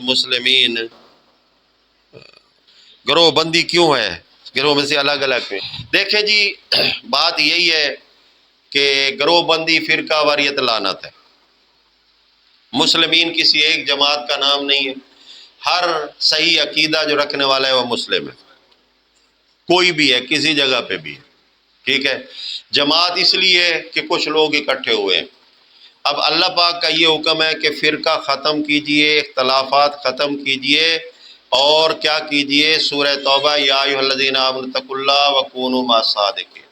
مسلمین گروہ بندی کیوں ہے، گروہ میں سے الگ الگ ہیں؟ دیکھیں جی، بات یہی ہے کہ گروہ بندی فرقہ واریت لعنت ہے۔ مسلمین کسی ایک جماعت کا نام نہیں ہے، ہر صحیح عقیدہ جو رکھنے والا ہے وہ مسلم ہے، کوئی بھی ہے، کسی جگہ پہ بھی ہے، ٹھیک ہے۔ جماعت اس لیے ہے کہ کچھ لوگ اکٹھے ہوئے ہیں۔ اب اللہ پاک کا یہ حکم ہے کہ فرقہ ختم کیجئے، اختلافات ختم کیجئے، اور کیا کیجئے؟ سورہ توبہ یا ایھا الذین آمنوا اتقوا اللہ وکونوا مع الصادقین،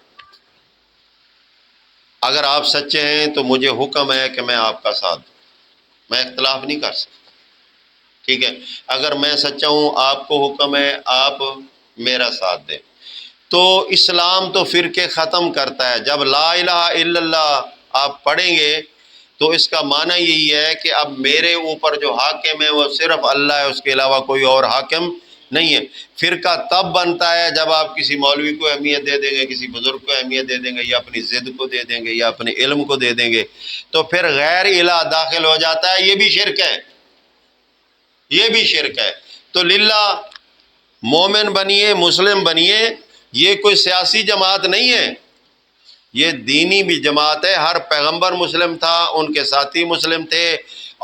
اگر آپ سچے ہیں تو مجھے حکم ہے کہ میں آپ کا ساتھ دوں، میں اختلاف نہیں کر سکتا، ٹھیک ہے۔ اگر میں سچا ہوں، آپ کو حکم ہے آپ میرا ساتھ دیں۔ تو اسلام تو فرقے ختم کرتا ہے۔ جب لا الہ الا اللہ آپ پڑھیں گے تو اس کا معنی یہی ہے کہ اب میرے اوپر جو حاکم ہے وہ صرف اللہ ہے، اس کے علاوہ کوئی اور حاکم نہیں ہے۔ فرقہ تب بنتا ہے جب آپ کسی مولوی کو اہمیت دے دیں گے، کسی بزرگ کو اہمیت دے دیں گے، یا اپنی ضد کو دے دیں گے، یا اپنے علم کو دے دیں گے، تو پھر غیر الہ داخل ہو جاتا ہے۔ یہ بھی شرک ہے، یہ بھی شرک ہے۔ تو للہ مومن بنیے، مسلم بنیے، یہ کوئی سیاسی جماعت نہیں ہے، یہ دینی بھی جماعت ہے۔ ہر پیغمبر مسلم تھا، ان کے ساتھی مسلم تھے،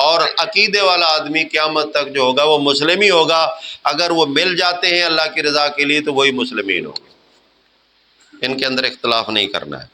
اور عقیدے والا آدمی قیامت تک جو ہوگا وہ مسلم ہی ہوگا۔ اگر وہ مل جاتے ہیں اللہ کی رضا کے لیے تو وہی مسلمین ہوگا، ان کے اندر اختلاف نہیں کرنا ہے۔